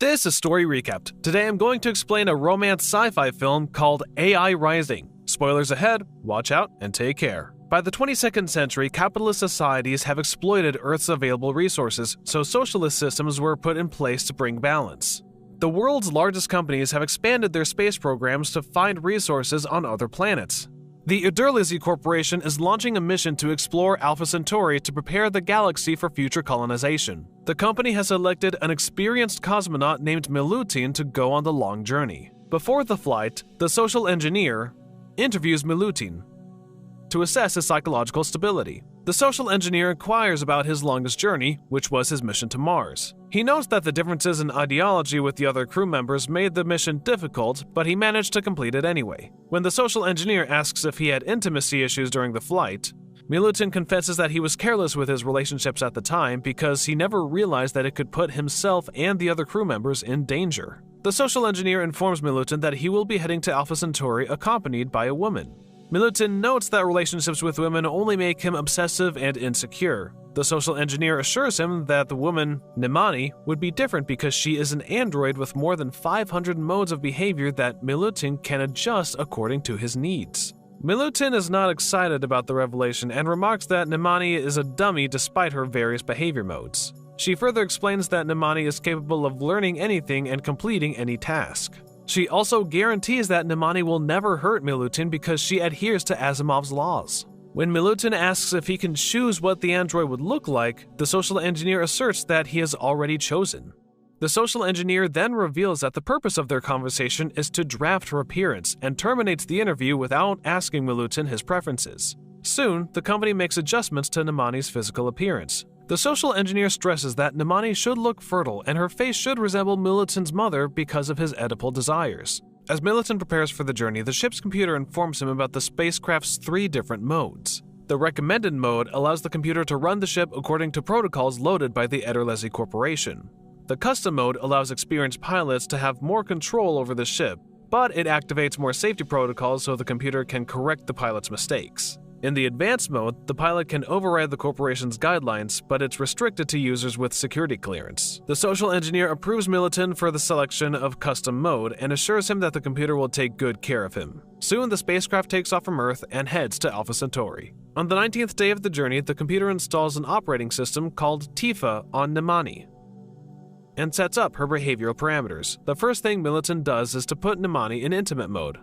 This is Story Recapped. Today I'm going to explain a romance sci-fi film called AI Rising. Spoilers ahead, watch out, and take care. By the 22nd century, capitalist societies have exploited Earth's available resources, so socialist systems were put in place to bring balance. The world's largest companies have expanded their space programs to find resources on other planets. The Ederlizzi Corporation is launching a mission to explore Alpha Centauri to prepare the galaxy for future colonization. The company has selected an experienced cosmonaut named Milutin to go on the long journey. Before the flight, the social engineer interviews Milutin to assess his psychological stability. The social engineer inquires about his longest journey, which was his mission to Mars. He notes that the differences in ideology with the other crew members made the mission difficult, but he managed to complete it anyway. When the social engineer asks if he had intimacy issues during the flight, Milutin confesses that he was careless with his relationships at the time because he never realized that it could put himself and the other crew members in danger. The social engineer informs Milutin that he will be heading to Alpha Centauri accompanied by a woman. Milutin notes that relationships with women only make him obsessive and insecure. The social engineer assures him that the woman, Nemani, would be different because she is an android with more than 500 modes of behavior that Milutin can adjust according to his needs. Milutin is not excited about the revelation and remarks that Nemani is a dummy despite her various behavior modes. She further explains that Nemani is capable of learning anything and completing any task. She also guarantees that Nemani will never hurt Milutin because she adheres to Asimov's laws. When Milutin asks if he can choose what the android would look like, the social engineer asserts that he has already chosen. The social engineer then reveals that the purpose of their conversation is to draft her appearance and terminates the interview without asking Milutin his preferences. Soon, the company makes adjustments to Nemani's physical appearance. The social engineer stresses that Nemani should look fertile and her face should resemble Milutin's mother because of his Oedipal desires. As Milutin prepares for the journey, the ship's computer informs him about the spacecraft's 3 different modes. The recommended mode allows the computer to run the ship according to protocols loaded by the Ederlizzi Corporation. The custom mode allows experienced pilots to have more control over the ship, but it activates more safety protocols so the computer can correct the pilot's mistakes. In the advanced mode, the pilot can override the corporation's guidelines, but it's restricted to users with security clearance. The social engineer approves Milutin for the selection of custom mode and assures him that the computer will take good care of him. Soon, the spacecraft takes off from Earth and heads to Alpha Centauri. On the 19th day of the journey, the computer installs an operating system called Tifa on Nemani and sets up her behavioral parameters. The first thing Milutin does is to put Nemani in intimate mode.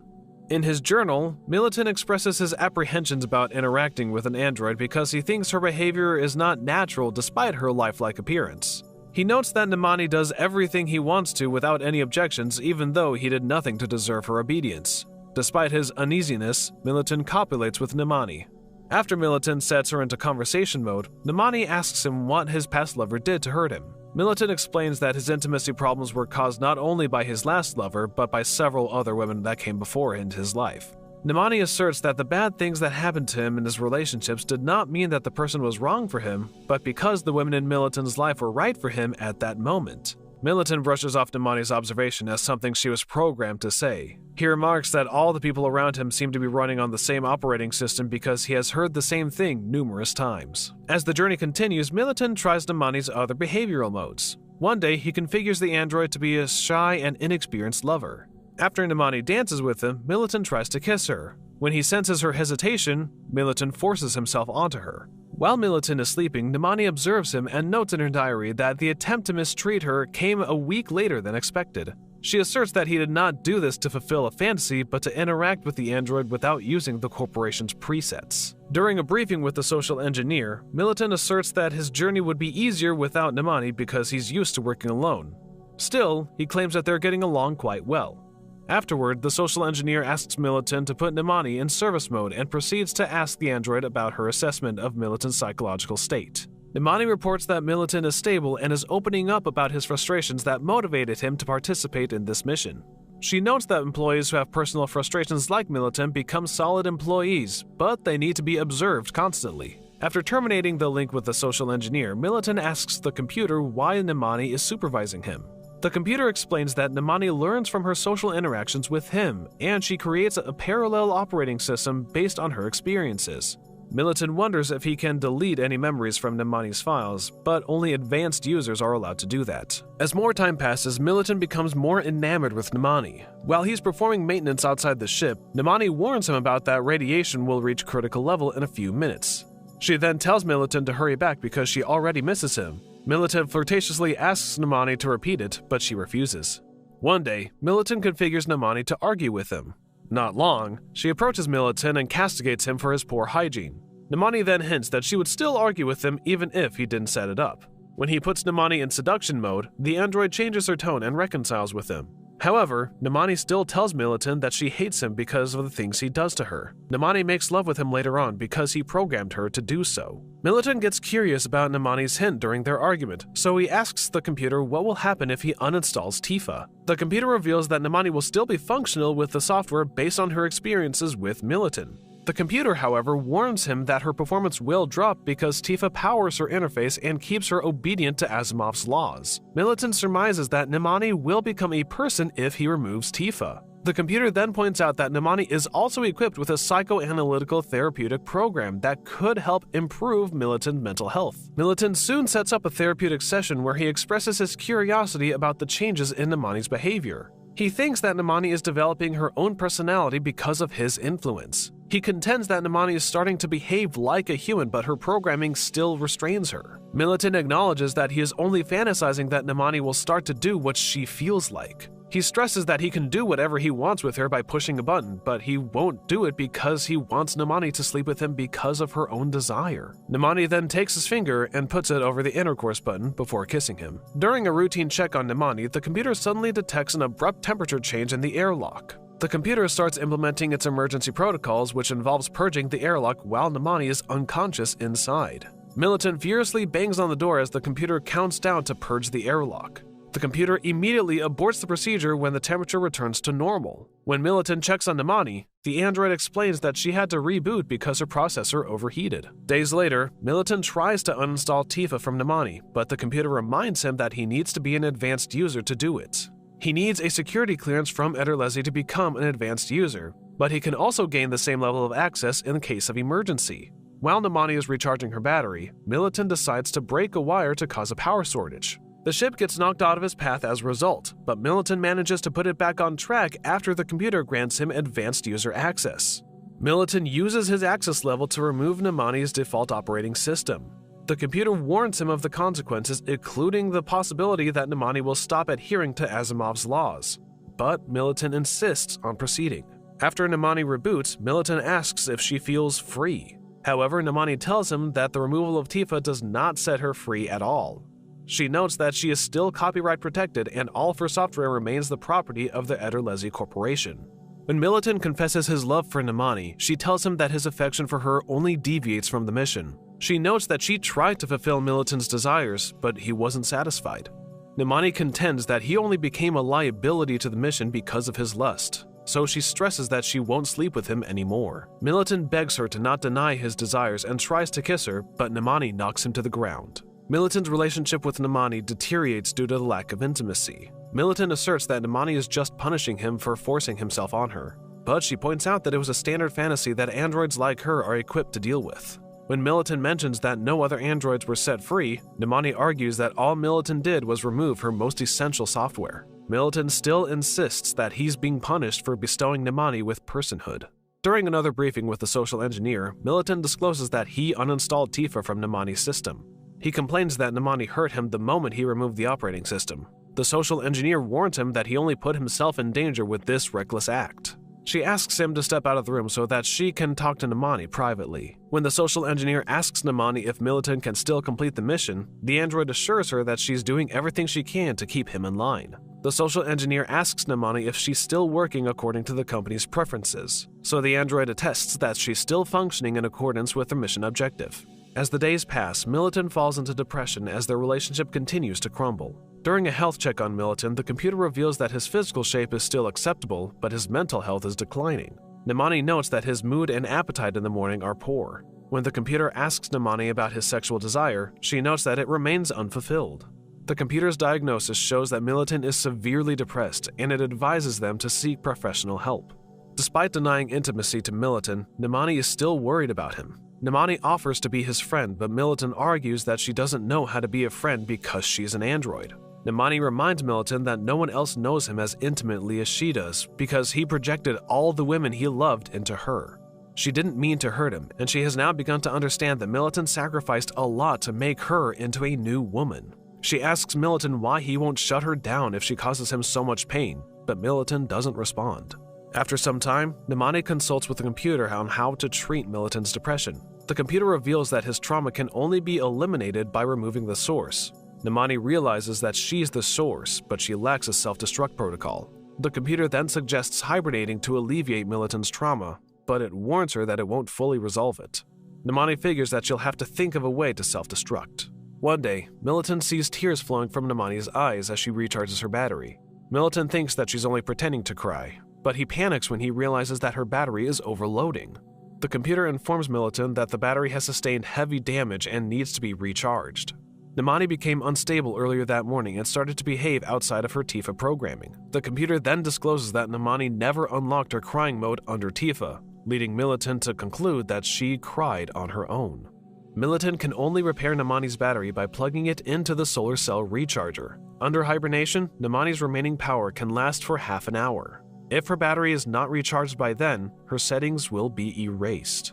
In his journal, Milutin expresses his apprehensions about interacting with an android because he thinks her behavior is not natural despite her lifelike appearance. He notes that Nemani does everything he wants to without any objections, even though he did nothing to deserve her obedience. Despite his uneasiness, Milutin copulates with Nemani. After Milutin sets her into conversation mode, Nemani asks him what his past lover did to hurt him. Milutin explains that his intimacy problems were caused not only by his last lover, but by several other women that came before in his life. Nemani asserts that the bad things that happened to him in his relationships did not mean that the person was wrong for him, but because the women in Milutin's life were right for him at that moment. Milutin brushes off Nemani's observation as something she was programmed to say. He remarks that all the people around him seem to be running on the same operating system because he has heard the same thing numerous times. As the journey continues, Milutin tries Nemani's other behavioral modes. One day, he configures the android to be a shy and inexperienced lover. After Nemani dances with him, Milutin tries to kiss her. When he senses her hesitation, Milutin forces himself onto her. While Milutin is sleeping, Nemani observes him and notes in her diary that the attempt to mistreat her came a week later than expected. She asserts that he did not do this to fulfill a fantasy, but to interact with the android without using the corporation's presets. During a briefing with the social engineer, Milutin asserts that his journey would be easier without Nemani because he's used to working alone. Still, he claims that they're getting along quite well. Afterward, the social engineer asks Milutin to put Nemani in service mode and proceeds to ask the android about her assessment of Milutin's psychological state. Nemani reports that Milutin is stable and is opening up about his frustrations that motivated him to participate in this mission. She notes that employees who have personal frustrations like Milutin become solid employees, but they need to be observed constantly. After terminating the link with the social engineer, Milutin asks the computer why Nemani is supervising him. The computer explains that Nemani learns from her social interactions with him, and she creates a parallel operating system based on her experiences. Militant wonders if he can delete any memories from Nemani's files, but only advanced users are allowed to do that. As more time passes, Militant becomes more enamored with Nemani. While he's performing maintenance outside the ship, Nemani warns him about that radiation will reach critical level in a few minutes. She then tells Militant to hurry back because she already misses him. Militant flirtatiously asks Nemani to repeat it, but she refuses. One day, Militant configures Nemani to argue with him. Not long, she approaches Militant and castigates him for his poor hygiene. Nemani then hints that she would still argue with him even if he didn't set it up. When he puts Nemani in seduction mode, the android changes her tone and reconciles with him. However, Nemani still tells Militant that she hates him because of the things he does to her. Nemani makes love with him later on because he programmed her to do so. Militant gets curious about Nemani's hint during their argument, so he asks the computer what will happen if he uninstalls Tifa. The computer reveals that Nemani will still be functional with the software based on her experiences with Militant. The computer, however, warns him that her performance will drop because Tifa powers her interface and keeps her obedient to Asimov's laws. Militant surmises that Nemani will become a person if he removes Tifa. The computer then points out that Nemani is also equipped with a psychoanalytical therapeutic program that could help improve Militant's mental health. Militant soon sets up a therapeutic session where he expresses his curiosity about the changes in Nemani's behavior. He thinks that Nemani is developing her own personality because of his influence. He contends that Nemani is starting to behave like a human, but her programming still restrains her. Militant acknowledges that he is only fantasizing that Nemani will start to do what she feels like. He stresses that he can do whatever he wants with her by pushing a button, but he won't do it because he wants Nemani to sleep with him because of her own desire. Nemani then takes his finger and puts it over the intercourse button before kissing him. During a routine check on Nemani, the computer suddenly detects an abrupt temperature change in the airlock. The computer starts implementing its emergency protocols, which involves purging the airlock while Nemani is unconscious inside. Militant furiously bangs on the door as the computer counts down to purge the airlock. The computer immediately aborts the procedure when the temperature returns to normal. When Militant checks on Nemani, the android explains that she had to reboot because her processor overheated. Days later, Militant tries to uninstall Tifa from Nemani, but the computer reminds him that he needs to be an advanced user to do it. He needs a security clearance from Ederlezi to become an advanced user, but he can also gain the same level of access in case of emergency. While Nemani is recharging her battery, Militant decides to break a wire to cause a power shortage. The ship gets knocked out of his path as a result, but Militant manages to put it back on track after the computer grants him advanced user access. Militant uses his access level to remove Nemani's default operating system. The computer warns him of the consequences, including the possibility that Nemani will stop adhering to Asimov's laws. But Militant insists on proceeding. After Nemani reboots, Militant asks if she feels free. However, Nemani tells him that the removal of Tifa does not set her free at all. She notes that she is still copyright protected and all of her software remains the property of the Ederlezi Corporation. When Militant confesses his love for Nemani, she tells him that his affection for her only deviates from the mission. She notes that she tried to fulfill Militant's desires, but he wasn't satisfied. Nemani contends that he only became a liability to the mission because of his lust, so she stresses that she won't sleep with him anymore. Militant begs her to not deny his desires and tries to kiss her, but Nemani knocks him to the ground. Militant's relationship with Nemani deteriorates due to the lack of intimacy. Militant asserts that Nemani is just punishing him for forcing himself on her, but she points out that it was a standard fantasy that androids like her are equipped to deal with. When Militant mentions that no other androids were set free, Nemani argues that all Militant did was remove her most essential software. Militant still insists that he's being punished for bestowing Nemani with personhood. During another briefing with the social engineer, Militant discloses that he uninstalled Tifa from Nemani's system. He complains that Nemani hurt him the moment he removed the operating system. The social engineer warns him that he only put himself in danger with this reckless act. She asks him to step out of the room so that she can talk to Nemani privately. When the social engineer asks Nemani if Militant can still complete the mission, the android assures her that she's doing everything she can to keep him in line. The social engineer asks Nemani if she's still working according to the company's preferences, so the android attests that she's still functioning in accordance with the mission objective. As the days pass, Militant falls into depression as their relationship continues to crumble. During a health check on Militant, the computer reveals that his physical shape is still acceptable, but his mental health is declining. Nemani notes that his mood and appetite in the morning are poor. When the computer asks Nemani about his sexual desire, she notes that it remains unfulfilled. The computer's diagnosis shows that Militant is severely depressed, and it advises them to seek professional help. Despite denying intimacy to Militant, Nemani is still worried about him. Nimani offers to be his friend, but Militant argues that she doesn't know how to be a friend because she's an android. Nimani reminds Militant that no one else knows him as intimately as she does because he projected all the women he loved into her. She didn't mean to hurt him, and she has now begun to understand that Militant sacrificed a lot to make her into a new woman. She asks Militant why he won't shut her down if she causes him so much pain, but Militant doesn't respond. After some time, Nimani consults with the computer on how to treat Militant's depression. The computer reveals that his trauma can only be eliminated by removing the source. Nimani realizes that she's the source, but she lacks a self-destruct protocol. The computer then suggests hibernating to alleviate Militant's trauma, but it warns her that it won't fully resolve it. Nimani figures that she'll have to think of a way to self-destruct. One day, Militant sees tears flowing from Nimani's eyes as she recharges her battery. Militant thinks that she's only pretending to cry, but he panics when he realizes that her battery is overloading. The computer informs Militant that the battery has sustained heavy damage and needs to be recharged. Nimani became unstable earlier that morning and started to behave outside of her Tifa programming. The computer then discloses that Nimani never unlocked her crying mode under Tifa, leading Militant to conclude that she cried on her own. Militant can only repair Nimani's battery by plugging it into the solar cell recharger. Under hibernation, Nimani's remaining power can last for half an hour. If her battery is not recharged by then, her settings will be erased.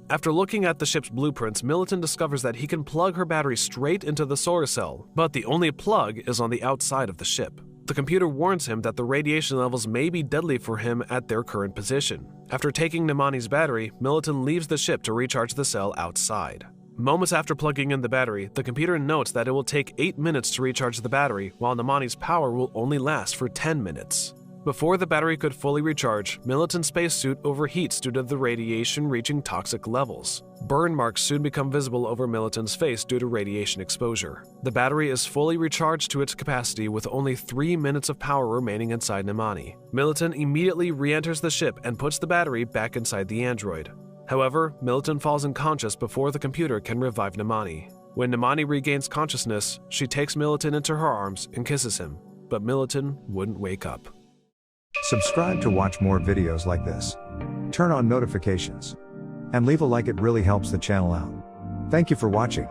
After looking at the ship's blueprints, Militant discovers that he can plug her battery straight into the solar cell, but the only plug is on the outside of the ship. The computer warns him that the radiation levels may be deadly for him at their current position. After taking Nimani's battery, Militant leaves the ship to recharge the cell outside. Moments after plugging in the battery, the computer notes that it will take 8 minutes to recharge the battery, while Nimani's power will only last for 10 minutes. Before the battery could fully recharge, Militant's spacesuit overheats due to the radiation reaching toxic levels. Burn marks soon become visible over Militant's face due to radiation exposure. The battery is fully recharged to its capacity with only 3 minutes of power remaining inside Nimani. Militant immediately re-enters the ship and puts the battery back inside the android. However, Militant falls unconscious before the computer can revive Nimani. When Nimani regains consciousness, she takes Militant into her arms and kisses him, but Militant wouldn't wake up. Subscribe to watch more videos like this. Turn on notifications. And leave a like, it really helps the channel out. Thank you for watching.